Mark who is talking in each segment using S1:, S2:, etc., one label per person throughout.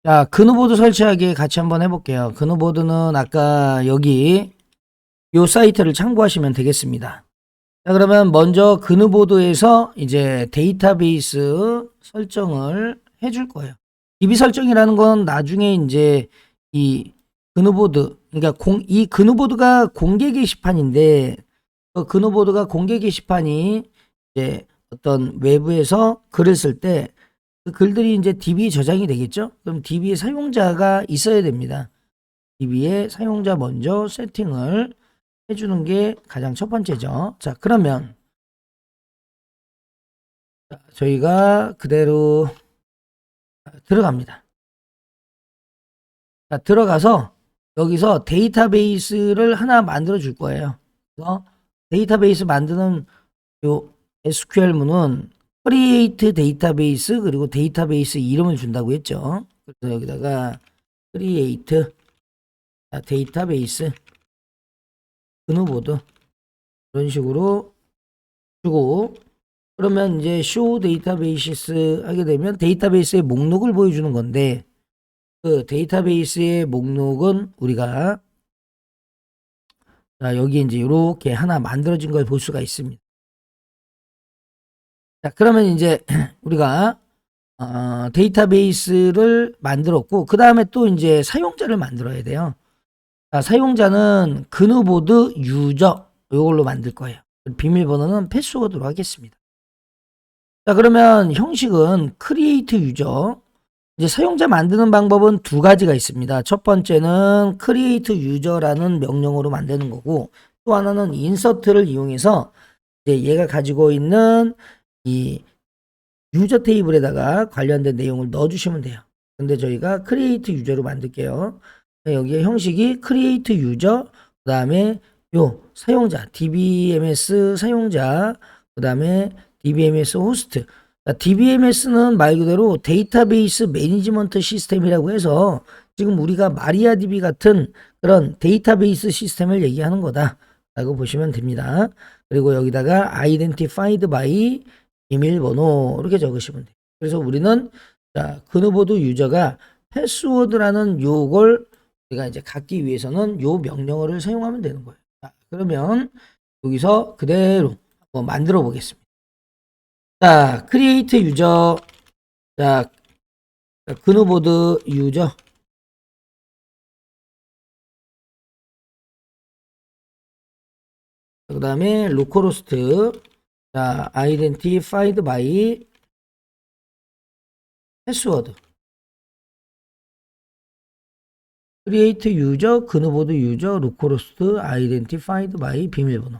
S1: 자, 그누보드 설치하기 같이 한번 해볼게요. 그누보드는 아까 여기 요 사이트를 참고하시면 되겠습니다. 자, 그러면 먼저 그누보드에서 이제 데이터베이스 설정을 해줄 거예요. DB 설정이라는 건 나중에 이제 이 그누보드, 그러니까 이 그누보드가 공개 게시판인데, 그 그누보드가 공개 게시판이 이제 어떤 외부에서 글을 쓸 때 그 글들이 이제 DB 저장이 되겠죠? 그럼 DB의 사용자가 있어야 됩니다. DB의 사용자 먼저 세팅을 해주는 게 가장 첫 번째죠. 자, 그러면 저희가 그대로 들어갑니다. 자, 들어가서 여기서 데이터베이스를 하나 만들어 줄 거예요. 그래서 데이터베이스 만드는 요 SQL문은 create 데이터베이스 그리고 데이터베이스 이름을 준다고 했죠. 그래서 여기다가 create 데이터베이스 그누보드 이런 식으로 주고, 그러면 이제 show 데이터베이스 하게 되면 데이터베이스의 목록을 보여주는 건데, 그 데이터베이스의 목록은 우리가 여기 이제 이렇게 하나 만들어진 걸 볼 수가 있습니다. 자, 그러면 이제 우리가 데이터베이스를 만들었고, 그 다음에 또 이제 사용자를 만들어야 돼요. 자, 사용자는 그누보드 유저 이걸로 만들 거예요. 비밀번호는 패스워드로 하겠습니다. 자, 그러면 형식은 create 유저. 이제 사용자 만드는 방법은 두 가지가 있습니다. 첫 번째는 create user라는 명령어로 만드는 거고, 또 하나는 insert를 이용해서 이제 얘가 가지고 있는 이 유저 테이블에다가 관련된 내용을 넣어주시면 돼요. 근데 저희가 create user로 만들게요. 여기에 형식이 create user, 그 다음에 요 사용자, DBMS 사용자, 그 다음에 DBMS 호스트. DBMS는 말 그대로 데이터베이스 매니지먼트 시스템이라고 해서 지금 우리가 마리아DB 같은 그런 데이터베이스 시스템을 얘기하는 거다 라고 보시면 됩니다. 그리고 여기다가 identified by 비밀번호 이렇게 적으시면 돼요. 그래서 우리는 그누보드 유저가 패스워드라는 요걸 우리가 이제 갖기 위해서는 요 명령어를 사용하면 되는 거예요. 자, 그러면 여기서 그대로 한번 만들어 보겠습니다. 자, create 유저. 자, 그누보드 유저. 그 다음에 로컬호스트. 자, identified by 패스워드. create 유저, 그누보드 유저, 로컬호스트, identified by 비밀번호.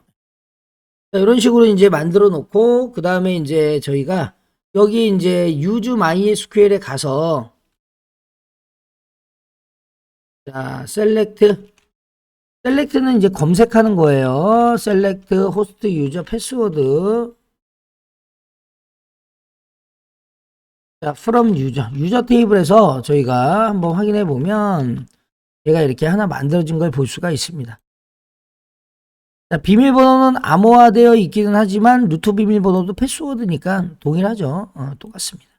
S1: 자, 이런 식으로 이제 만들어 놓고, 그 다음에 이제 저희가 여기 이제 use MySQL에 가서 자, select는 이제 검색하는 거예요. select host user 패스워드. 자, from 유저 테이블에서 저희가 한번 확인해 보면 얘가 이렇게 하나 만들어진 걸 볼 수가 있습니다. 자, 비밀번호는 암호화되어 있기는 하지만 루트 비밀번호도 패스워드니까 동일하죠. 똑같습니다.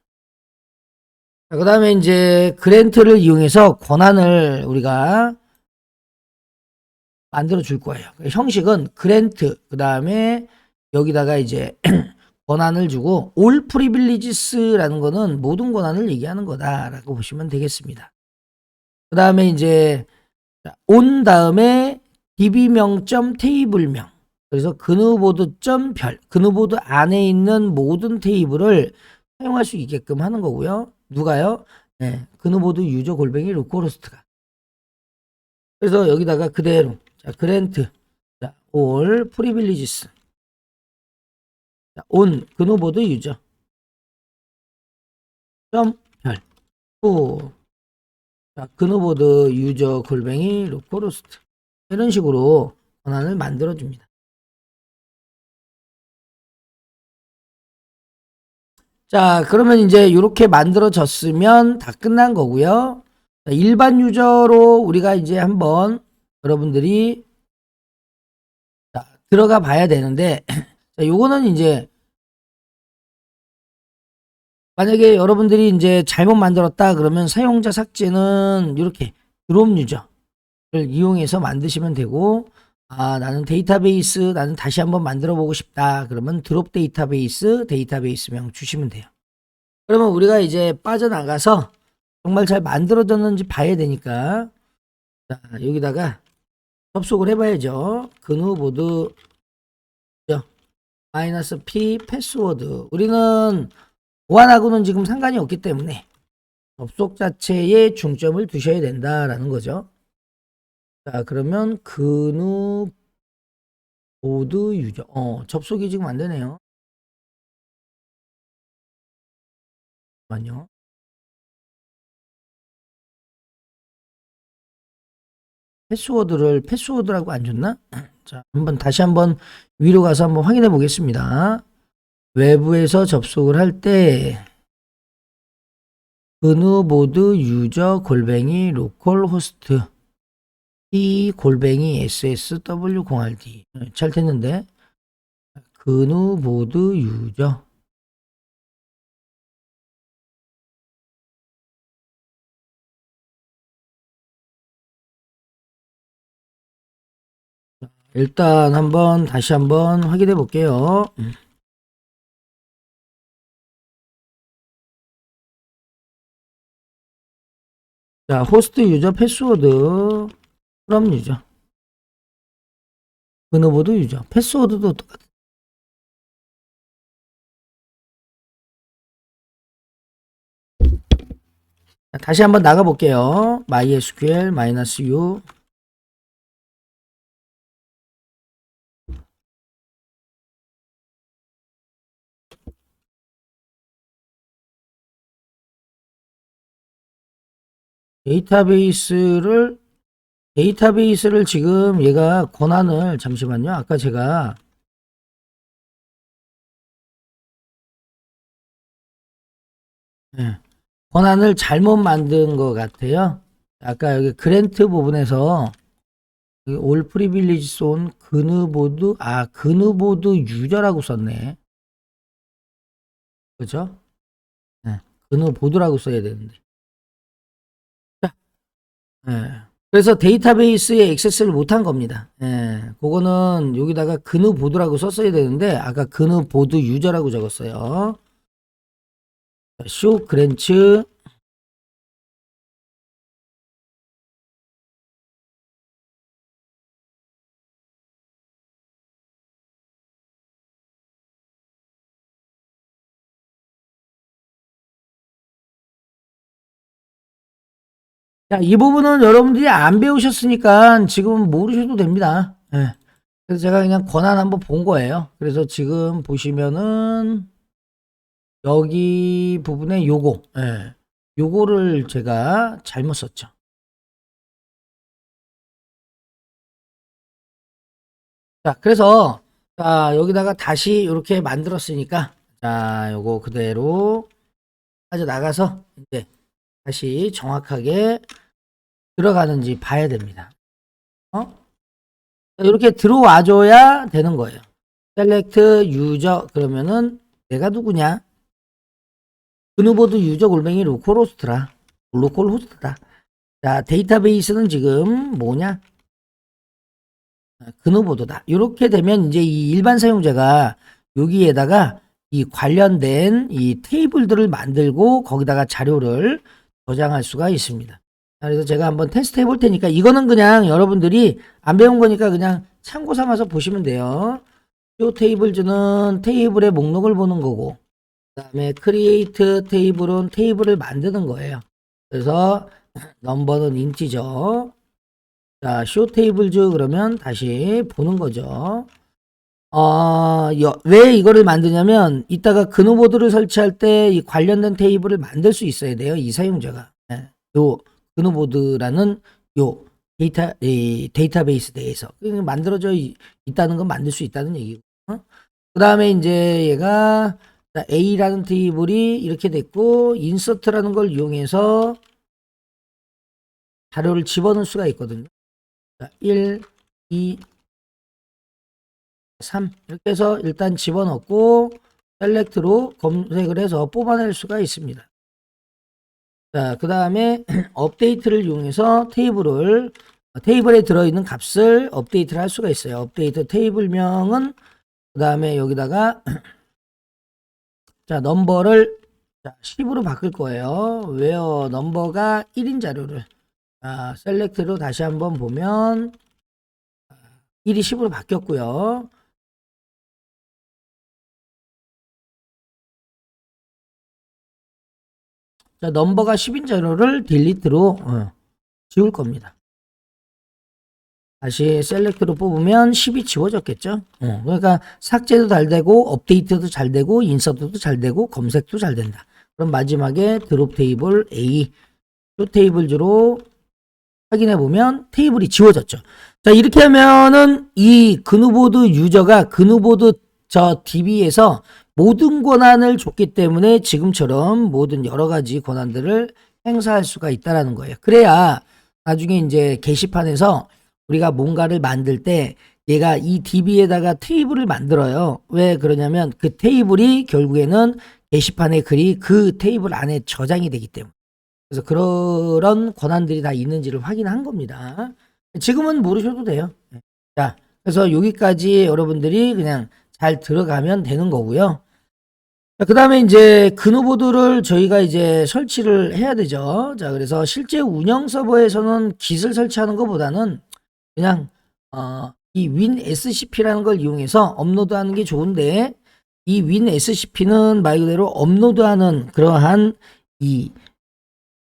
S1: 그 다음에 이제 그랜트를 이용해서 권한을 우리가 만들어 줄 거예요. 형식은 그랜트, 그 다음에 여기다가 이제 권한을 주고 all privileges라는 거는 모든 권한을 얘기하는 거다라고 보시면 되겠습니다. 그 다음에 이제 on 다음에 db명.점 테이블명. 그래서 그누보드.별, 그누보드 안에 있는 모든 테이블을 사용할 수 있게끔 하는 거고요. 누가요? 네, 그누보드 유저 골뱅이 로컬호스트가. 그래서 여기다가 그대로 자, 그랜트, 자, all privileges, 자, on 그누보드 유저 점 별, 후, 자, 그누보드 유저 골뱅이 로컬호스트 이런 식으로 권한을 만들어 줍니다. 자, 그러면 이제 이렇게 만들어졌으면 다 끝난 거고요. 자, 일반 유저로 우리가 이제 한번 여러분들이 들어가 봐야 되는데, 자, 요거는 이제 만약에 여러분들이 이제 잘못 만들었다 그러면 사용자 삭제는 이렇게 드롭 유저를 이용해서 만드시면 되고, 나는 데이터베이스 나는 다시 한번 만들어 보고 싶다 그러면 드롭 데이터베이스명 주시면 돼요. 그러면 우리가 이제 빠져나가서 정말 잘 만들어졌는지 봐야 되니까, 자, 여기다가 접속을 해봐야죠. 그누보드 -p 패스워드. 우리는 보안하고는 지금 상관이 없기 때문에 접속 자체에 중점을 두셔야 된다라는 거죠. 자, 그러면 그누보드 유저. 접속이 지금 안 되네요. 잠깐만요. 패스워드라고 안 줬나? 자, 다시 한번 위로 가서 한번 확인해 보겠습니다. 외부에서 접속을 할 때 그누보드 유저 골뱅이 로컬 호스트 p 골뱅이 ssw0rd 잘 됐는데, 그누보드 유저 일단 다시 한번 확인해 볼게요. 자, 호스트 유저 패스워드 프롬 유저 그누보드 유저 패스워드도 똑같아. 다시 한번 나가 볼게요. MySQL -u 데이터베이스를 지금 얘가 권한을, 잠시만요. 아까 제가 권한을 잘못 만든 것 같아요. 아까 여기 그랜트 부분에서 올 프리빌리지 온 그누보드 유저라고 썼네. 그죠? 그누보드라고 써야 되는데. 자, 그래서 데이터베이스에 액세스를 못한 겁니다. 그거는 여기다가 그누보드라고 썼어야 되는데 아까 그누보드 유저라고 적었어요. 쇼 그랜츠 자, 이 부분은 여러분들이 안 배우셨으니까 지금 모르셔도 됩니다. 그래서 제가 그냥 권한 한번 본 거예요. 그래서 지금 보시면은 여기 부분에 요거를 제가 잘못 썼죠. 자, 그래서 자, 여기다가 다시 이렇게 만들었으니까 자, 요거 그대로 빠져나가서 이제 다시 정확하게 들어가는지 봐야 됩니다. 이렇게 들어와줘야 되는 거예요. 셀렉트 유저 그러면은 내가 누구냐? 그누보드 유저 골뱅이 로컬 호스트다. 자, 데이터베이스는 지금 뭐냐? 그누보드다. 이렇게 되면 이제 이 일반 사용자가 여기에다가 이 관련된 이 테이블들을 만들고 거기다가 자료를 저장할 수가 있습니다. 그래서 제가 한번 테스트 해볼 테니까 이거는 그냥 여러분들이 안 배운 거니까 그냥 참고 삼아서 보시면 돼요. 이 테이블즈는 테이블의 목록을 보는 거고, 그 다음에 크리에이트 테이블은 테이블을 만드는 거예요. 그래서 넘버는 인티저. 자, 쇼 테이블즈 그러면 다시 보는 거죠. 왜 이거를 만드냐면 이따가 그누보드를 설치할 때 이 관련된 테이블을 만들 수 있어야 돼요. 이 사용자가. 요 그누보드라는 요 데이터베이스 내에서 만들어져 있다는 건 만들 수 있다는 얘기고. 그 다음에 이제 얘가 A라는 테이블이 이렇게 됐고 인서트라는 걸 이용해서 자료를 집어넣을 수가 있거든요. 1, 2, 3 이렇게 해서 일단 집어넣고 셀렉트로 검색을 해서 뽑아낼 수가 있습니다. 자, 그 다음에 업데이트를 이용해서 테이블에 들어있는 값을 업데이트를 할 수가 있어요. 업데이트 테이블명은 그 다음에 여기다가 자, 넘버를 10으로 바꿀 거예요. where 넘버가 1인 자료를 셀렉트로 다시 한번 보면 1이 10으로 바뀌었고요. 자, 넘버가 10인 자료를 딜리트로 지울 겁니다. 다시 셀렉트로 뽑으면 10이 지워졌겠죠. 그러니까 삭제도 잘 되고 업데이트도 잘 되고 인서트도 잘 되고 검색도 잘 된다. 그럼 마지막에 드롭 테이블 A 쇼 테이블 주로 확인해 보면 테이블이 지워졌죠. 자, 이렇게 하면은 이 그누보드 유저가 그누보드 저 DB에서 모든 권한을 줬기 때문에 지금처럼 모든 여러 가지 권한들을 행사할 수가 있다라는 거예요. 그래야 나중에 이제 게시판에서 우리가 뭔가를 만들 때 얘가 이 DB에다가 테이블을 만들어요. 왜 그러냐면 그 테이블이 결국에는 게시판의 글이 그 테이블 안에 저장이 되기 때문에. 그래서 그런 권한들이 다 있는지를 확인한 겁니다. 지금은 모르셔도 돼요. 자, 그래서 여기까지 여러분들이 그냥 잘 들어가면 되는 거고요. 그 다음에 이제 그누보드를 저희가 이제 설치를 해야 되죠. 자, 그래서 실제 운영 서버에서는 깃을 설치하는 것보다는 그냥 이 WinSCP라는 걸 이용해서 업로드하는 게 좋은데 이 WinSCP는 말 그대로 업로드하는 그러한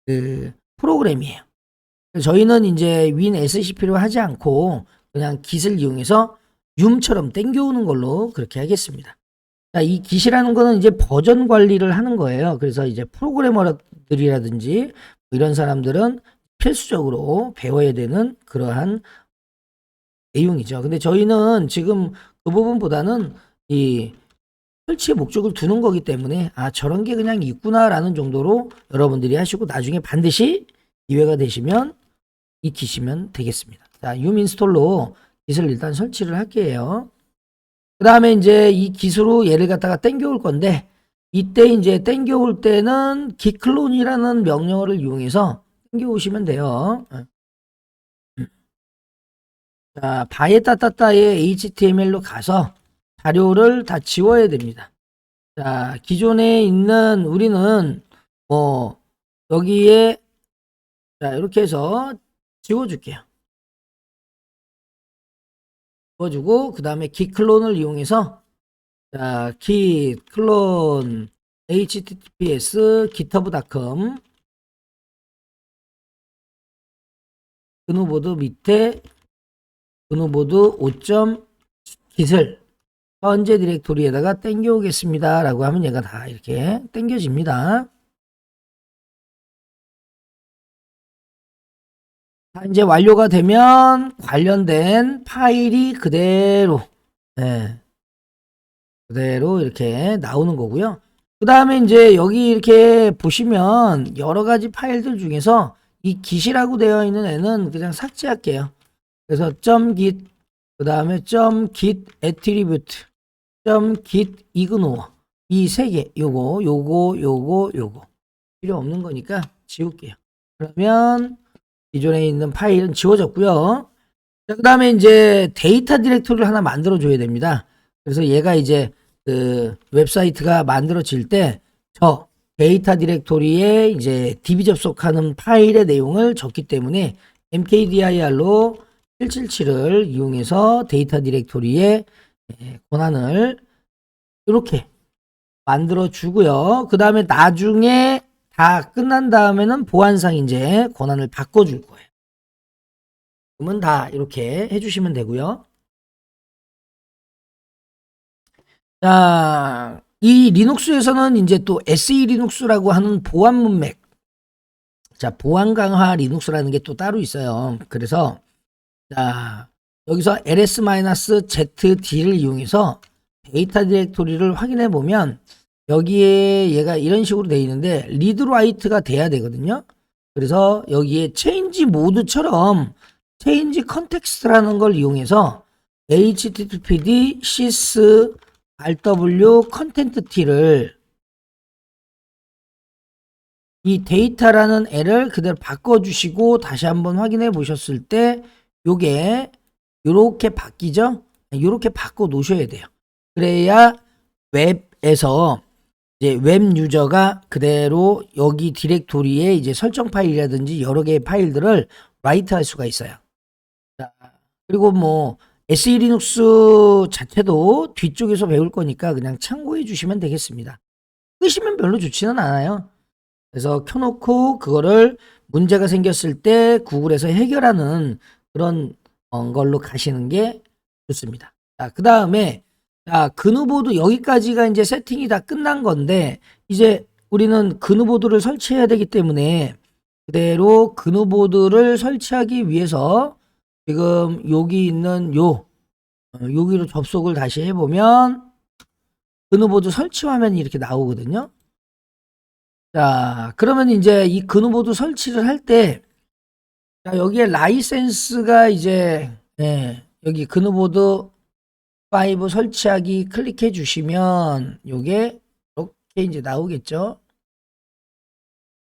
S1: 그 프로그램이에요. 저희는 이제 WinSCP로 하지 않고 그냥 깃을 이용해서 윰처럼 땡겨오는 걸로 그렇게 하겠습니다. 자, 이 깃이라는 거는 이제 버전 관리를 하는 거예요. 그래서 이제 프로그래머들이라든지 이런 사람들은 필수적으로 배워야 되는 그러한 내용이죠. 근데 저희는 지금 그 부분보다는 이 설치의 목적을 두는 거기 때문에 저런 게 그냥 있구나라는 정도로 여러분들이 하시고 나중에 반드시 기회가 되시면 익히시면 되겠습니다. 자, 유민스톨로 깃을 일단 설치를 할게요. 그 다음에 이제 이 깃으로 얘를 갖다가 땡겨올 건데 이때 이제 땡겨올 때는 gitclone이라는 명령어를 이용해서 땡겨오시면 돼요. 자, 바에따따따의 HTML로 가서 자료를 다 지워야 됩니다. 자, 기존에 있는 우리는 여기에 자, 이렇게 해서 지워줄게요. 지워주고 그 다음에 gitclone을 이용해서 자, gitclone https github.com 그누보드 밑에 그누보드 5.git을 현재 디렉토리에다가 땡겨오겠습니다 라고 하면 얘가 다 이렇게 땡겨집니다. 자, 이제 완료가 되면 관련된 파일이 그대로 그대로 이렇게 나오는 거고요. 그 다음에 이제 여기 이렇게 보시면 여러 가지 파일들 중에서 이 git이라고 되어 있는 애는 그냥 삭제할게요. 그래서 .git 그 다음에 .git attribute .git ignore 이 세 개 요거 필요 없는 거니까 지울게요. 그러면 기존에 있는 파일은 지워졌고요. 그 다음에 이제 데이터 디렉토리를 하나 만들어 줘야 됩니다. 그래서 얘가 이제 그 웹사이트가 만들어질 때 저 데이터 디렉토리에 이제 DB 접속하는 파일의 내용을 적기 때문에 mkdir로 777을 이용해서 데이터 디렉토리의 권한을 이렇게 만들어 주고요. 그 다음에 나중에 다 끝난 다음에는 보안상 이제 권한을 바꿔 줄 거예요. 그러면 다 이렇게 해주시면 되고요. 자, 이 리눅스에서는 이제 또 SE 리눅스라고 하는 보안 문맥, 자, 보안 강화 리눅스라는 게 또 따로 있어요. 그래서 자, 여기서 ls-zd를 이용해서 데이터 디렉토리를 확인해 보면 여기에 얘가 이런 식으로 되어 있는데 리드 라이트가 돼야 되거든요. 그래서 여기에 체인지 모드처럼 체인지 컨텍스트라는 걸 이용해서 httpd sys RW 컨텐트 T를 이 데이터라는 애를 그대로 바꿔주시고 다시 한번 확인해 보셨을 때 요게 요렇게 바뀌죠? 요렇게 바꿔 놓으셔야 돼요. 그래야 웹에서 이제 웹 유저가 그대로 여기 디렉토리에 이제 설정 파일이라든지 여러 개의 파일들을 라이트 할 수가 있어요. 자, 그리고 뭐 SE 리눅스 자체도 뒤쪽에서 배울 거니까 그냥 참고해 주시면 되겠습니다. 끄시면 별로 좋지는 않아요. 그래서 켜놓고 그거를 문제가 생겼을 때 구글에서 해결하는 그런 걸로 가시는 게 좋습니다. 자, 그 다음에 자, 그누보드 여기까지가 이제 세팅이 다 끝난 건데 이제 우리는 그누보드를 설치해야 되기 때문에 그대로 그누보드를 설치하기 위해서 지금 여기 있는 여기로 접속을 다시 해보면 그누보드 설치 화면이 이렇게 나오거든요. 자, 그러면 이제 이 그누보드 설치를 할 때, 자, 여기에 라이센스가 이제, 여기 그누보드 5 설치하기 클릭해 주시면, 요게, 이렇게 이제 나오겠죠.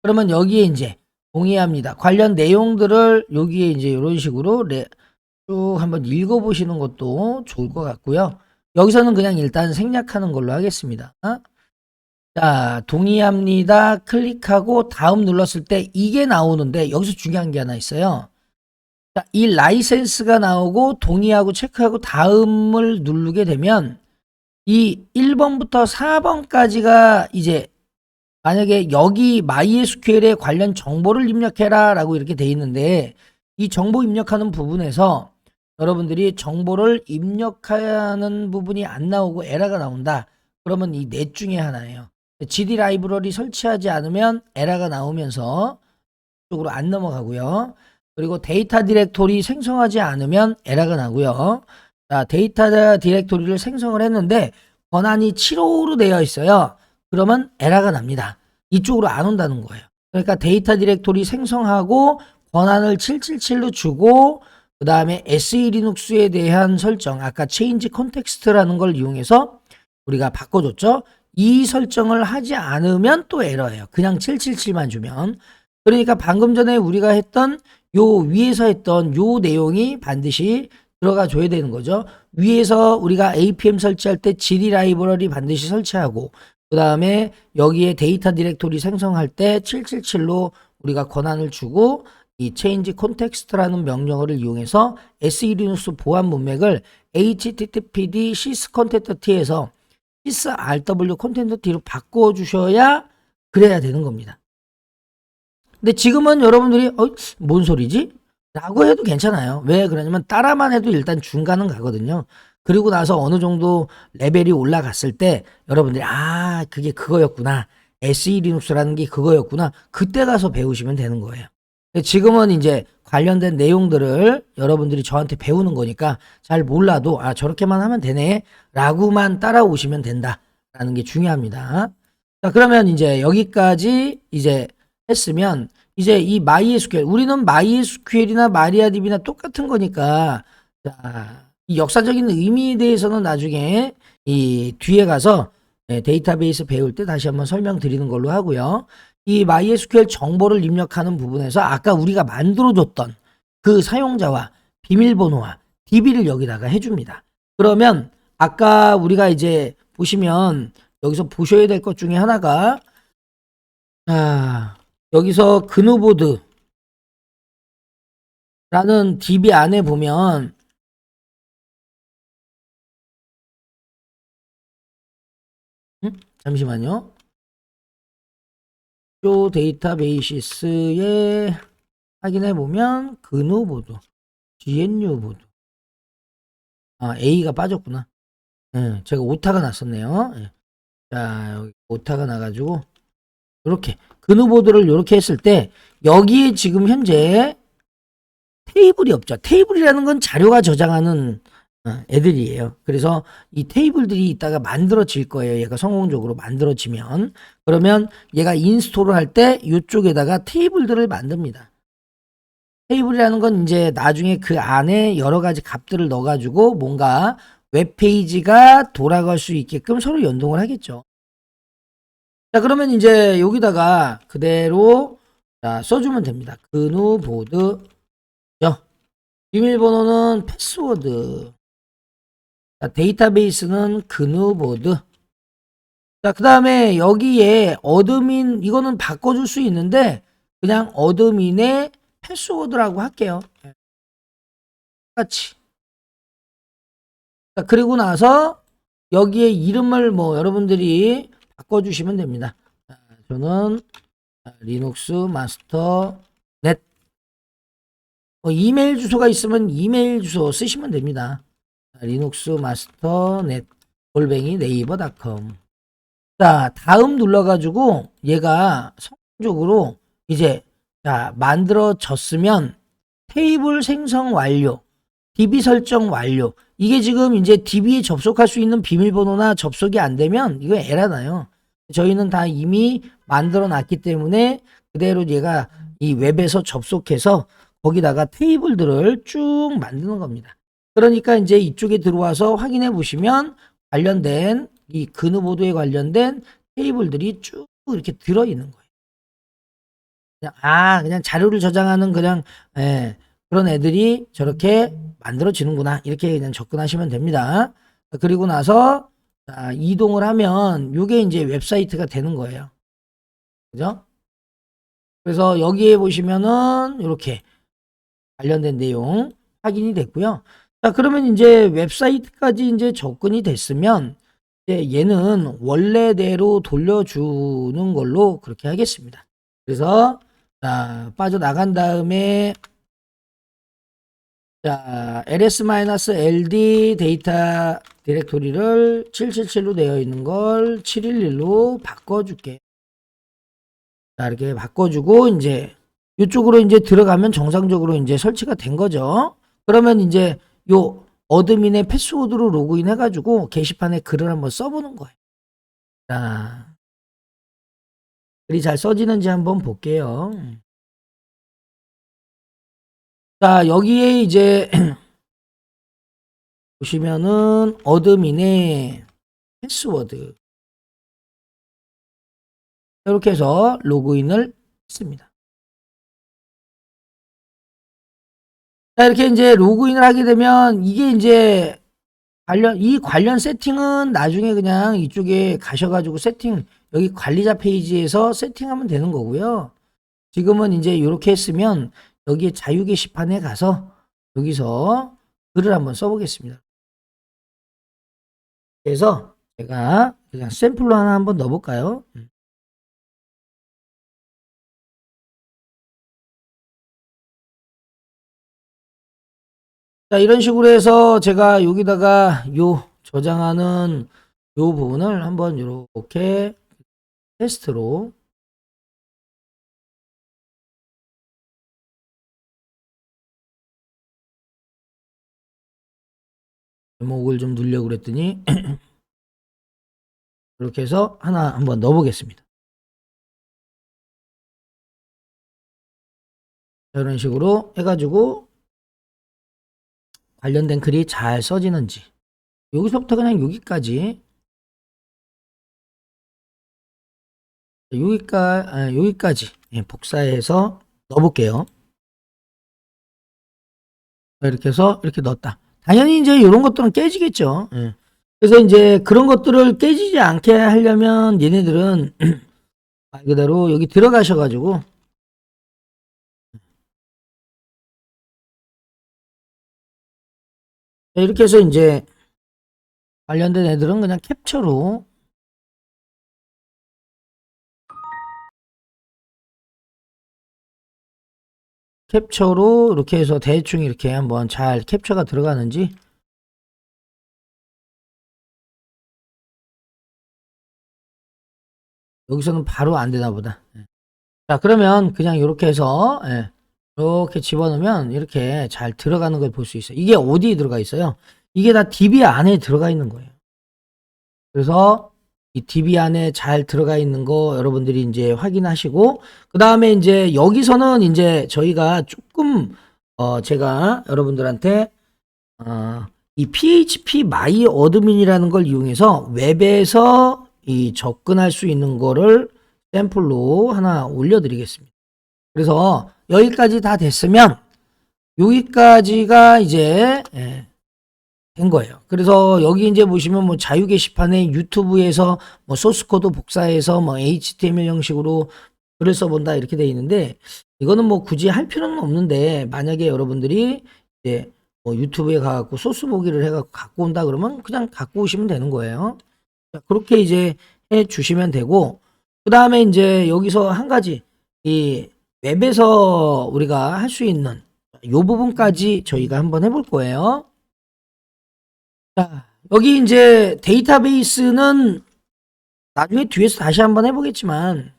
S1: 그러면 여기에 이제, 동의합니다. 관련 내용들을 여기에 이제 이런 식으로 쭉 한번 읽어보시는 것도 좋을 것 같고요. 여기서는 그냥 일단 생략하는 걸로 하겠습니다. 자, 동의합니다. 클릭하고 다음 눌렀을 때 이게 나오는데 여기서 중요한 게 하나 있어요. 자, 이 라이센스가 나오고 동의하고 체크하고 다음을 누르게 되면 이 1번부터 4번까지가 이제 만약에 여기 MySQL에 관련 정보를 입력해라 라고 이렇게 돼 있는데 이 정보 입력하는 부분에서 여러분들이 정보를 입력하는 부분이 안 나오고 에러가 나온다. 그러면 이 넷 중에 하나예요. GD 라이브러리 설치하지 않으면 에러가 나오면서 쪽으로 안 넘어가고요. 그리고 데이터 디렉토리 생성하지 않으면 에러가 나고요. 자, 데이터 디렉토리를 생성을 했는데 권한이 7호로 되어 있어요. 그러면 에러가 납니다. 이쪽으로 안 온다는 거예요. 그러니까 데이터 디렉토리 생성하고 권한을 777로 주고 그 다음에 SE 리눅스에 대한 설정, 아까 체인지 컨텍스트라는 걸 이용해서 우리가 바꿔줬죠. 이 설정을 하지 않으면 또 에러예요. 그냥 777만 주면. 그러니까 방금 전에 우리가 했던 요 위에서 했던 요 내용이 반드시 들어가 줘야 되는 거죠. 위에서 우리가 APM 설치할 때 GD 라이브러리 반드시 설치하고 그 다음에 여기에 데이터 디렉토리 생성할 때 777로 우리가 권한을 주고 이 change context라는 명령어를 이용해서 SE 리눅스 보안 문맥을 httpd sys content t에서 sys rw content t로 바꿔주셔야 그래야 되는 겁니다. 근데 지금은 여러분들이 뭔 소리지? 라고 해도 괜찮아요. 왜 그러냐면 따라만 해도 일단 중간은 가거든요. 그리고 나서 어느 정도 레벨이 올라갔을 때 여러분들이 그게 그거였구나. SE 리눅스라는 게 그거였구나. 그때 가서 배우시면 되는 거예요. 지금은 이제 관련된 내용들을 여러분들이 저한테 배우는 거니까 잘 몰라도 저렇게만 하면 되네 라고만 따라오시면 된다라는 게 중요합니다. 자, 그러면 이제 여기까지 이제 했으면 이제 이 MySQL 우리는 MySQL이나 MariaDB나 똑같은 거니까 자, 이 역사적인 의미에 대해서는 나중에 이 뒤에 가서 데이터베이스 배울 때 다시 한번 설명드리는 걸로 하고요. 이 MySQL 정보를 입력하는 부분에서 아까 우리가 만들어줬던 그 사용자와 비밀번호와 DB를 여기다가 해줍니다. 그러면 아까 우리가 이제 보시면 여기서 보셔야 될 것 중에 하나가 여기서 그누보드라는 DB 안에 보면 잠시만요. 쇼 데이터베이시스에 확인해 보면 그누보드, GNU보드. A가 빠졌구나. 제가 오타가 났었네요. 자, 여기 오타가 나가지고 이렇게 그누보드를 이렇게 했을 때 여기에 지금 현재 테이블이 없죠. 테이블이라는 건 자료가 저장하는 애들이에요. 그래서 이 테이블들이 이따가 만들어질 거예요. 얘가 성공적으로 만들어지면. 그러면 얘가 인스톨을 할 때 이쪽에다가 테이블들을 만듭니다. 테이블이라는 건 이제 나중에 그 안에 여러 가지 값들을 넣어가지고 뭔가 웹페이지가 돌아갈 수 있게끔 서로 연동을 하겠죠. 자, 그러면 이제 여기다가 그대로 자, 써주면 됩니다. 근우보드죠. 비밀번호는 패스워드. 자, 데이터베이스는 근우보드. 자, 그 다음에 여기에 어드민, 이거는 바꿔줄 수 있는데, 그냥 어드민의 패스워드라고 할게요. 똑같이. 자, 그리고 나서 여기에 이름을 뭐 여러분들이 바꿔주시면 됩니다. 자, 저는 리눅스 마스터 넷. 이메일 주소가 있으면 이메일 주소 쓰시면 됩니다. 리눅스 마스터 넷 골뱅이 네이버닷컴. 자, 다음 눌러가지고 얘가 성공적으로 이제 자 만들어졌으면 테이블 생성 완료, DB 설정 완료. 이게 지금 이제 DB에 접속할 수 있는 비밀번호나 접속이 안 되면 이거 에러나요. 저희는 다 이미 만들어 놨기 때문에 그대로 얘가 이 웹에서 접속해서 거기다가 테이블들을 쭉 만드는 겁니다. 그러니까 이제 이쪽에 들어와서 확인해 보시면 관련된 이 근우보드에 관련된 테이블들이 쭉 이렇게 들어있는 거예요. 그냥 자료를 저장하는 그냥 그런 애들이 저렇게 만들어지는구나. 이렇게 그냥 접근하시면 됩니다. 그리고 나서 이동을 하면 이게 이제 웹사이트가 되는 거예요. 그죠? 그래서 여기에 보시면은 이렇게 관련된 내용 확인이 됐고요. 자, 그러면 이제 웹사이트까지 이제 접근이 됐으면 이제 얘는 원래대로 돌려주는 걸로 그렇게 하겠습니다. 그래서 자, 빠져나간 다음에 자, ls-ld 데이터 디렉토리를 777로 되어 있는 걸 711로 바꿔줄게. 자, 이렇게 바꿔주고 이제 이쪽으로 이제 들어가면 정상적으로 이제 설치가 된 거죠. 그러면 이제 요 어드민의 패스워드로 로그인 해가지고 게시판에 글을 한번 써보는 거예요. 자, 글이 잘 써지는지 한번 볼게요. 자, 여기에 이제 보시면은 어드민의 패스워드 이렇게 해서 로그인을 했습니다. 자, 이렇게 이제 로그인을 하게 되면 이게 이제 관련 세팅은 나중에 그냥 이쪽에 가셔가지고 여기 관리자 페이지에서 세팅하면 되는 거고요. 지금은 이제 이렇게 했으면 여기에 자유 게시판에 가서 여기서 글을 한번 써보겠습니다. 그래서 제가 그냥 샘플로 하나 한번 넣어볼까요? 자, 이런 식으로 해서 제가 여기다가 저장하는 요 부분을 한번 이렇게 테스트로 제목을 좀 누르려고 그랬더니 이렇게 해서 하나 한번 넣어보겠습니다. 이런 식으로 해가지고 관련된 글이 잘 써지는지 여기서부터 그냥 여기까지 여기까지 복사해서 넣어볼게요. 이렇게 해서 이렇게 넣었다. 당연히 이제 이런 것들은 깨지겠죠. 그래서 이제 그런 것들을 깨지지 않게 하려면 얘네들은 말 그대로 여기 들어가셔가지고 이렇게 해서 이제 관련된 애들은 그냥 캡처로 이렇게 해서 대충 이렇게 한번 잘 캡처가 들어가는지 여기서는 바로 안 되나 보다. 자, 그러면 그냥 이렇게 해서 이렇게 집어넣으면 이렇게 잘 들어가는 걸 볼 수 있어요. 이게 어디에 들어가 있어요? 이게 다 DB 안에 들어가 있는 거예요. 그래서 이 DB 안에 잘 들어가 있는 거 여러분들이 이제 확인하시고 그 다음에 이제 여기서는 이제 저희가 조금 제가 여러분들한테 이 PHP 마이 어드민이라는 걸 이용해서 웹에서 이 접근할 수 있는 거를 샘플로 하나 올려드리겠습니다. 그래서 여기까지 다 됐으면 여기까지가 이제 된 거예요. 그래서 여기 이제 보시면 뭐 자유 게시판에 유튜브에서 뭐 소스코드 복사해서 뭐 HTML 형식으로 글을 써본다 이렇게 돼 있는데 이거는 뭐 굳이 할 필요는 없는데 만약에 여러분들이 이제 뭐 유튜브에 가갖고 소스 보기를 해갖고 갖고 온다 그러면 그냥 갖고 오시면 되는 거예요. 그렇게 이제 해 주시면 되고 그 다음에 이제 여기서 한 가지 이 웹에서 우리가 할 수 있는 요 부분까지 저희가 한번 해볼 거예요. 자, 여기 이제 데이터베이스는 나중에 뒤에서 다시 한번 해보겠지만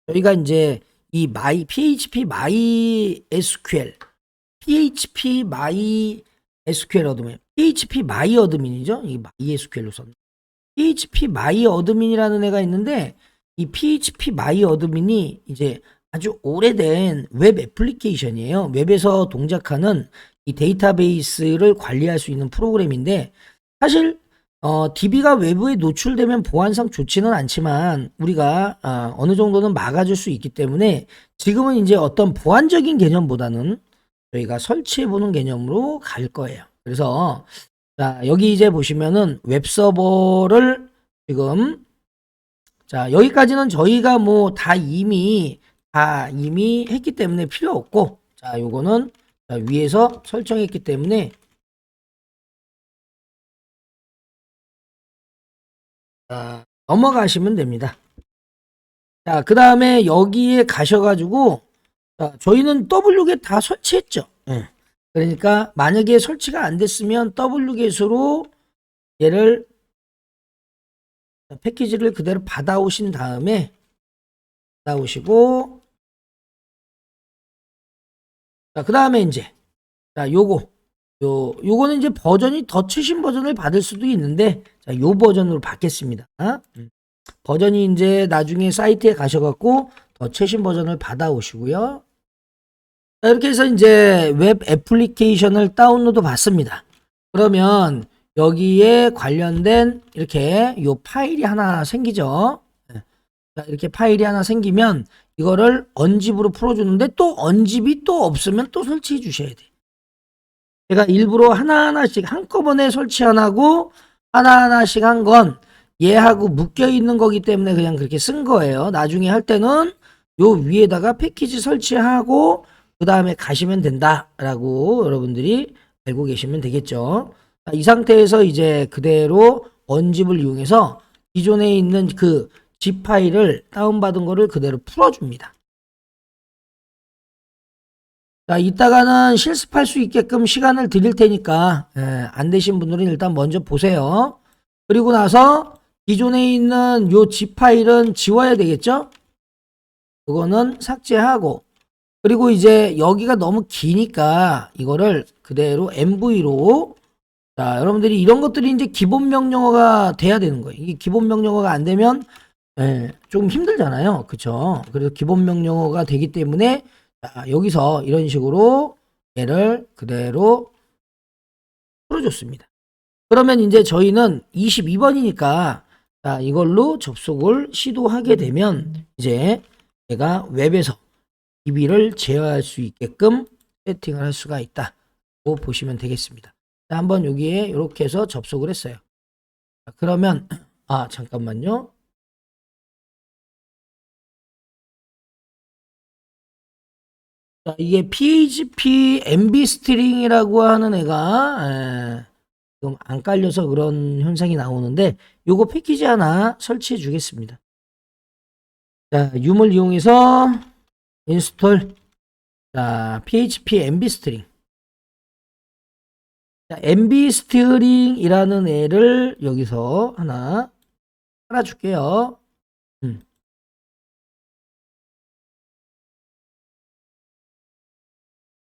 S1: 저희가 이제 이 PHP 마이 SQL 어드민 PHP 마이 어드민이죠. 이 마이 SQL로 썼네. PHP 마이 어드민이라는 애가 있는데 이 PHP 마이 어드민이 이제 아주 오래된 웹 애플리케이션이에요. 웹에서 동작하는 이 데이터베이스를 관리할 수 있는 프로그램인데 사실 DB가 외부에 노출되면 보안상 좋지는 않지만 우리가 어느 정도는 막아줄 수 있기 때문에 지금은 이제 어떤 보안적인 개념보다는 저희가 설치해보는 개념으로 갈 거예요. 그래서 자 여기 이제 보시면은 웹서버를 지금 자 여기까지는 저희가 뭐 다 이미 했기 때문에 필요 없고 자 요거는 위에서 설정했기 때문에 넘어가시면 됩니다. 자, 그 다음에 여기에 가셔가지고, 자, 저희는 wget 다 설치했죠. 그러니까 만약에 설치가 안 됐으면 wget으로 얘를 패키지를 그대로 받아오신 다음에 받아오시고, 자, 그 다음에 이제, 자, 요거는 이제 버전이 더 최신 버전을 받을 수도 있는데, 자, 요 버전으로 받겠습니다. 버전이 이제 나중에 사이트에 가셔갖고 더 최신 버전을 받아오시고요. 자, 이렇게 해서 이제 웹 애플리케이션을 다운로드 받습니다. 그러면 여기에 관련된 이렇게 요 파일이 하나 생기죠. 자, 이렇게 파일이 하나 생기면 이거를 언집으로 풀어주는데 또 언집이 또 없으면 또 설치해 주셔야 돼요. 제가 일부러 하나하나씩 한꺼번에 설치 안 하고 하나하나씩 한 건 얘하고 묶여 있는 거기 때문에 그냥 그렇게 쓴 거예요. 나중에 할 때는 요 위에다가 패키지 설치하고 그 다음에 가시면 된다라고 여러분들이 알고 계시면 되겠죠. 이 상태에서 이제 그대로 언집을 이용해서 기존에 있는 그 zip 파일을 다운받은 거를 그대로 풀어줍니다. 자, 이따가는 실습할 수 있게끔 시간을 드릴 테니까 안 되신 분들은 일단 먼저 보세요. 그리고 나서 기존에 있는 요 zip 파일은 지워야 되겠죠? 그거는 삭제하고 그리고 이제 여기가 너무 기니까 이거를 그대로 MV로 자, 여러분들이 이런 것들이 이제 기본 명령어가 돼야 되는 거예요. 이게 기본 명령어가 안 되면 좀 힘들잖아요. 그쵸? 그래서 기본 명령어가 되기 때문에 자, 여기서 이런 식으로 얘를 그대로 풀어줬습니다. 그러면 이제 저희는 22번이니까 자, 이걸로 접속을 시도하게 되면 이제 얘가 웹에서 DB를 제어할 수 있게끔 세팅을 할 수가 있다고 보시면 되겠습니다. 자, 한번 여기에 이렇게 해서 접속을 했어요. 자, 그러면 잠깐만요. 자, 이게 PHP MB 스트링이라고 하는 애가 좀 안 깔려서 그런 현상이 나오는데 요거 패키지 하나 설치해 주겠습니다. 자, 윰을 이용해서 인스톨 자, PHP MB 스트링 자, MB 스트링이라는 애를 여기서 하나 깔아줄게요.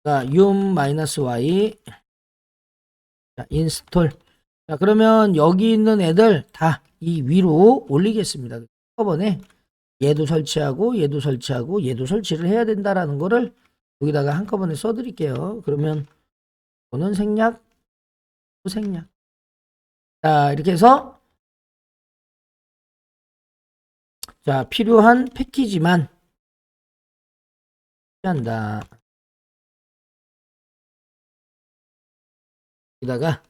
S1: 자, 윰-y 자, 인스톨 자, 그러면 여기 있는 애들 다 이 위로 올리겠습니다. 한꺼번에 얘도 설치하고 얘도 설치하고 얘도 설치를 해야 된다라는 거를 여기다가 한꺼번에 써드릴게요. 그러면 이거는 생략 생략. 자, 이렇게 해서 자, 필요한 패키지만 한다. 여기다가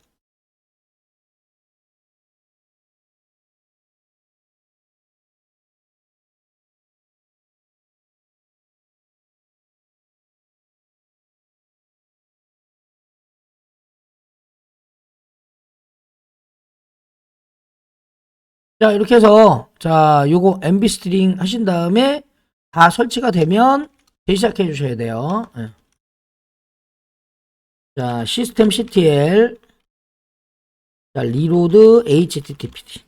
S1: 자, 이렇게 해서 자, 요거 MB 스트링 하신 다음에 다 설치가 되면 시작해 주셔야 돼요. 네. 자, 시스템 CTL 자, 리로드 HTTPD.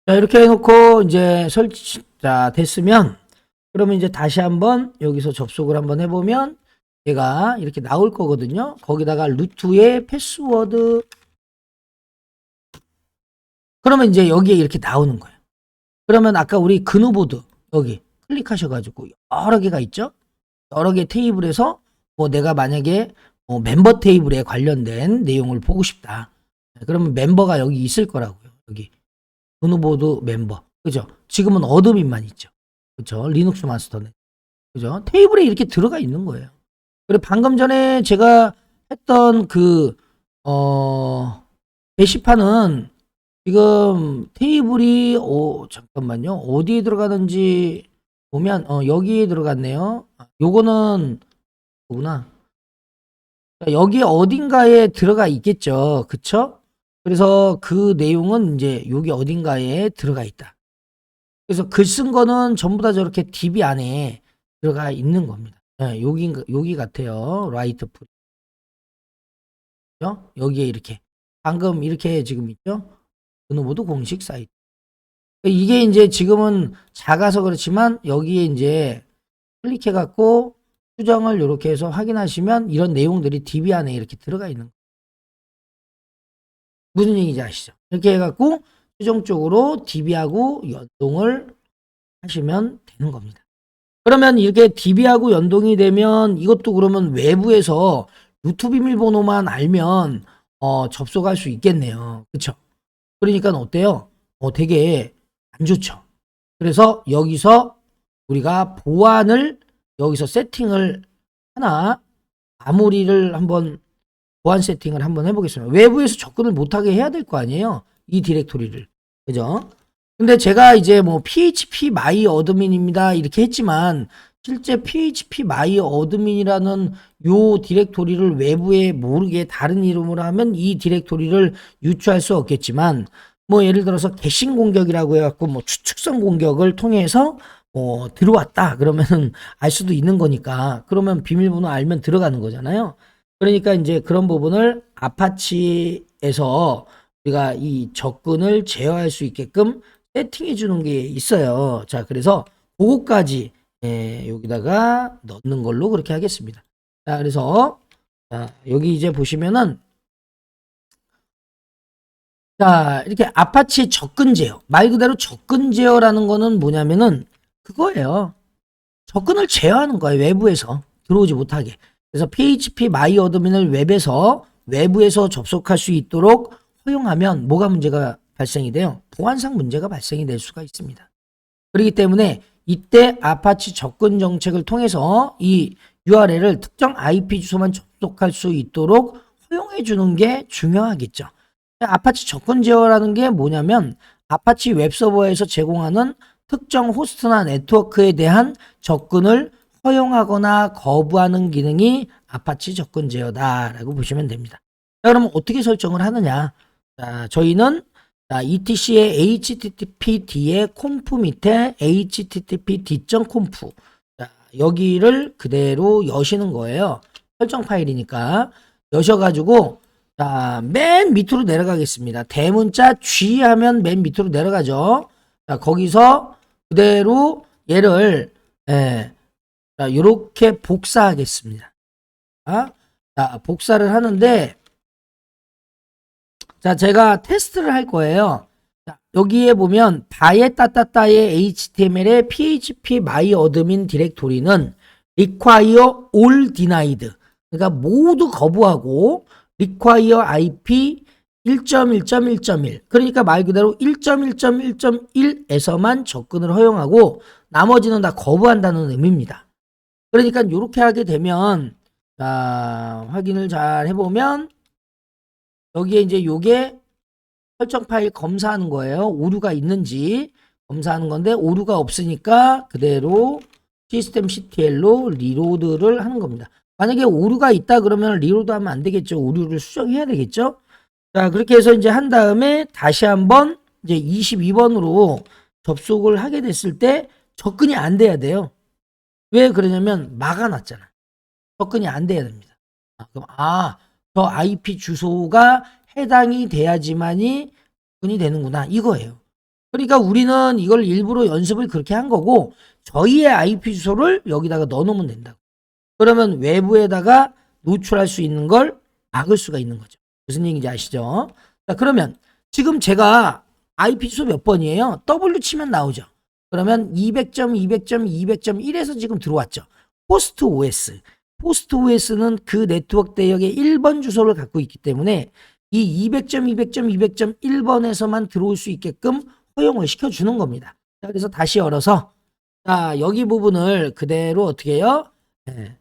S1: 자, 이렇게 해놓고 이제 설치 자, 됐으면 그러면 이제 다시 한번 여기서 접속을 한번 해보면 얘가 이렇게 나올 거거든요. 거기다가 루트의 패스워드 그러면 이제 여기에 이렇게 나오는 거예요. 그러면 아까 우리 근우보드 여기 클릭하셔가지고 여러 개가 있죠. 여러 개 테이블에서 뭐 내가 만약에 뭐 멤버 테이블에 관련된 내용을 보고 싶다. 그러면 멤버가 여기 있을 거라고요. 여기 근우보드 멤버 그죠? 지금은 어드민만 있죠. 그죠? 리눅스 마스터는 그죠? 테이블에 이렇게 들어가 있는 거예요. 그리고 방금 전에 제가 했던 게시판은 지금 테이블이 잠깐만요. 어디에 들어가는지 보면 여기에 들어갔네요. 요거는 뭐구나. 여기 어딘가에 들어가 있겠죠. 그쵸? 그래서 그 내용은 이제 여기 어딘가에 들어가 있다. 그래서 글 쓴 거는 전부 다 저렇게 DB 안에 들어가 있는 겁니다. 네, 여기 같아요. 라이트 풀. 여기에 이렇게. 방금 이렇게 지금 있죠? 그노보드 공식 사이트. 이게 이제 지금은 작아서 그렇지만 여기에 이제 클릭해갖고 수정을 이렇게 해서 확인하시면 이런 내용들이 DB 안에 이렇게 들어가 있는 거예요. 무슨 얘기인지 아시죠? 이렇게 해갖고 최종적으로 DB하고 연동을 하시면 되는 겁니다. 그러면 이렇게 DB하고 연동이 되면 이것도 그러면 외부에서 루트 비밀번호만 알면 접속할 수 있겠네요. 그쵸? 그러니까 어때요? 되게 안 좋죠. 그래서 여기서 우리가 보안을 여기서 세팅을 하나 마무리를 한번 보안 세팅을 한번 해보겠습니다. 외부에서 접근을 못하게 해야 될 거 아니에요. 이 디렉토리를. 그죠? 근데 제가 이제 뭐 php my admin입니다 이렇게 했지만 실제 php my admin이라는 요 디렉토리를 외부에 모르게 다른 이름으로 하면 이 디렉토리를 유추할 수 없겠지만 뭐 예를 들어서 개신 공격이라고 해갖고 뭐 추측성 공격을 통해서 들어왔다 그러면은 알 수도 있는 거니까 그러면 비밀번호 알면 들어가는 거잖아요. 그러니까 이제 그런 부분을 아파치에서 우리가 이 접근을 제어할 수 있게끔 세팅해 주는 게 있어요. 자, 그래서 그거까지 여기다가 넣는 걸로 그렇게 하겠습니다. 자, 그래서 자, 여기 이제 보시면은 자, 이렇게 아파치 접근 제어. 말 그대로 접근 제어라는 거는 뭐냐면은 그거예요. 접근을 제어하는 거예요. 외부에서 들어오지 못하게. 그래서 PHP 마이 어드민을 외부에서 접속할 수 있도록 허용하면 뭐가 문제가 발생이 돼요? 보안상 문제가 발생이 될 수가 있습니다. 그렇기 때문에 이때 아파치 접근 정책을 통해서 이 URL을 특정 IP 주소만 접속할 수 있도록 허용해 주는 게 중요하겠죠. 아파치 접근 제어라는 게 뭐냐면 아파치 웹서버에서 제공하는 특정 호스트나 네트워크에 대한 접근을 허용하거나 거부하는 기능이 아파치 접근 제어다라고 보시면 됩니다. 자, 그러면 어떻게 설정을 하느냐? 자, 저희는 etc의 httpd의 콤프 밑에 httpd.conf 여기를 그대로 여시는 거예요. 설정 파일이니까 여셔가지고 자, 맨 밑으로 내려가겠습니다. 대문자 G 하면 맨 밑으로 내려가죠. 자, 거기서 그대로 얘를 자, 요렇게 복사하겠습니다. 자, 복사를 하는데 자, 제가 테스트를 할 거예요. 자, 여기에 보면 바에 따따따의 HTML의 PHP my admin 디렉토리는 require all denied. 그러니까 모두 거부하고 require IP 1.1.1.1 그러니까 말 그대로 1.1.1.1에서만 접근을 허용하고 나머지는 다 거부한다는 의미입니다. 그러니까 이렇게 하게 되면 자, 확인을 잘 해보면 여기에 이제 요게 설정 파일 검사하는 거예요. 오류가 있는지 검사하는 건데 오류가 없으니까 그대로 시스템 CTL로 리로드를 하는 겁니다. 만약에 오류가 있다 그러면 리로드 하면 안 되겠죠. 오류를 수정해야 되겠죠. 자, 그렇게 해서 이제 한 다음에 다시 한번 이제 22번으로 접속을 하게 됐을 때 접근이 안 돼야 돼요. 왜 그러냐면 막아놨잖아. 접근이 안 돼야 됩니다. 그럼 저 IP 주소가 해당이 돼야지만이 접근이 되는구나 이거예요. 그러니까 우리는 이걸 일부러 연습을 그렇게 한 거고 저희의 IP 주소를 여기다가 넣어놓으면 된다고. 그러면 외부에다가 노출할 수 있는 걸 막을 수가 있는 거죠. 무슨 얘기인지 아시죠? 자, 그러면 지금 제가 IP 주소 몇 번이에요? W 치면 나오죠. 그러면 200.200.200.1에서 지금 들어왔죠. 호스트 OS. 호스트 OS는 그 네트워크 대역의 1번 주소를 갖고 있기 때문에 이 200.200.200.1번에서만 들어올 수 있게끔 허용을 시켜주는 겁니다. 자, 그래서 다시 열어서 자, 여기 부분을 그대로 어떻게 해요? 네.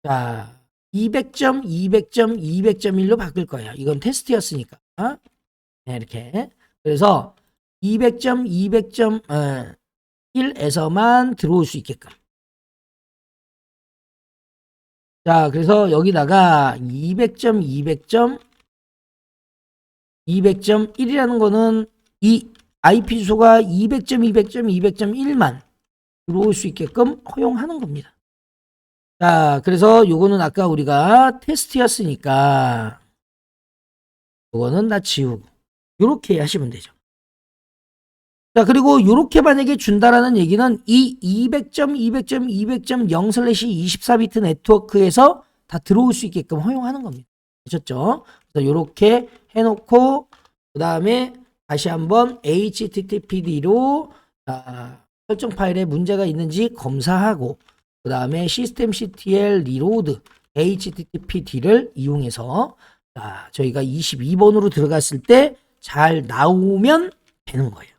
S1: 자, 200.200.200.1로 바꿀 거예요. 이건 테스트였으니까. 네, 이렇게. 그래서 200.200.1에서만 들어올 수 있게끔. 자, 그래서 여기다가 200.200.200.1이라는 거는 이 IP 주소가 200.200.200.1만 들어올 수 있게끔 허용하는 겁니다. 자, 그래서 요거는 아까 우리가 테스트였으니까 요거는 다 지우고 요렇게 하시면 되죠. 자, 그리고 요렇게 만약에 준다라는 얘기는 이 200.200.200.0/24비트 네트워크에서 다 들어올 수 있게끔 허용하는 겁니다. 아셨죠? 그래서 요렇게 해놓고 그 다음에 다시 한번 HTTPD로 설정 파일에 문제가 있는지 검사하고 그 다음에 시스템 CTL 리로드 HTTPD를 이용해서 저희가 22번으로 들어갔을 때 잘 나오면 되는 거예요.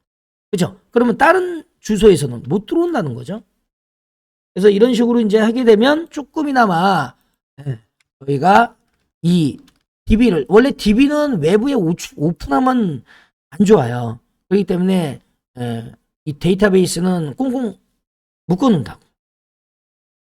S1: 그죠? 그러면 다른 주소에서는 못 들어온다는 거죠. 그래서 이런 식으로 이제 하게 되면 조금이나마 저희가 이 DB를 원래 DB는 외부에 오픈하면 안 좋아요. 그렇기 때문에 이 데이터베이스는 꽁꽁 묶어놓는다고.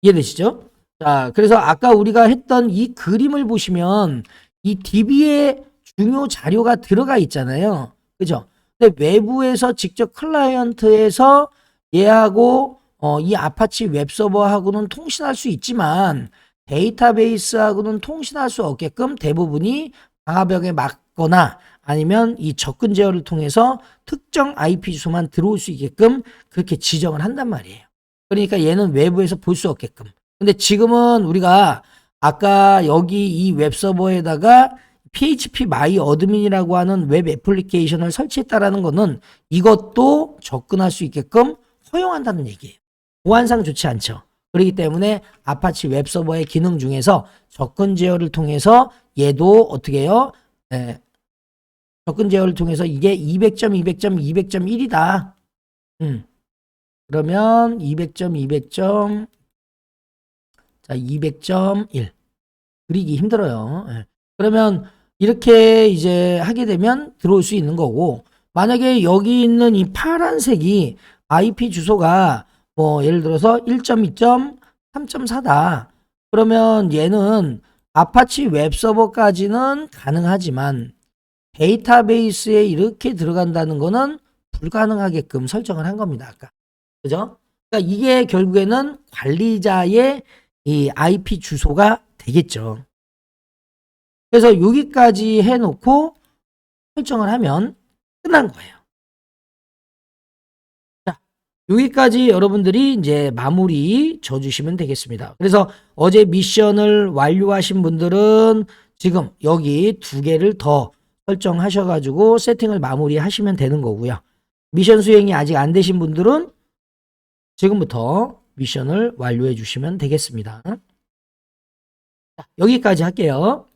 S1: 이해되시죠? 자, 그래서 아까 우리가 했던 이 그림을 보시면 이 DB에 중요 자료가 들어가 있잖아요. 그죠? 근데 외부에서 직접 클라이언트에서 얘하고 이 아파치 웹서버하고는 통신할 수 있지만 데이터베이스하고는 통신할 수 없게끔 대부분이 방화벽에 막거나 아니면 이 접근 제어를 통해서 특정 IP 주소만 들어올 수 있게끔 그렇게 지정을 한단 말이에요. 그러니까 얘는 외부에서 볼 수 없게끔. 근데 지금은 우리가 아까 여기 이 웹서버에다가 PHP my admin이라고 하는 웹 애플리케이션을 설치했다라는 거는 이것도 접근할 수 있게끔 허용한다는 얘기예요. 보안상 좋지 않죠. 그렇기 때문에 아파치 웹서버의 기능 중에서 접근 제어를 통해서 얘도 어떻게 해요? 접근 제어를 통해서 이게 200.200.200.1이다. 그러면 200.200. 자, 200.1 그리기 힘들어요. 그러면 이렇게 이제 하게 되면 들어올 수 있는 거고 만약에 여기 있는 이 파란색이 IP 주소가 뭐 예를 들어서 1.2.3.4다. 그러면 얘는 아파치 웹서버까지는 가능하지만 데이터베이스에 이렇게 들어간다는 거는 불가능하게끔 설정을 한 겁니다. 아까. 그죠? 그러니까 이게 결국에는 관리자의 이 IP 주소가 되겠죠. 그래서 여기까지 해놓고 설정을 하면 끝난 거예요. 자, 여기까지 여러분들이 이제 마무리 져주시면 되겠습니다. 그래서 어제 미션을 완료하신 분들은 지금 여기 2개를 더 설정하셔가지고 세팅을 마무리하시면 되는 거고요. 미션 수행이 아직 안 되신 분들은 지금부터 미션을 완료해 주시면 되겠습니다. 여기까지 할게요.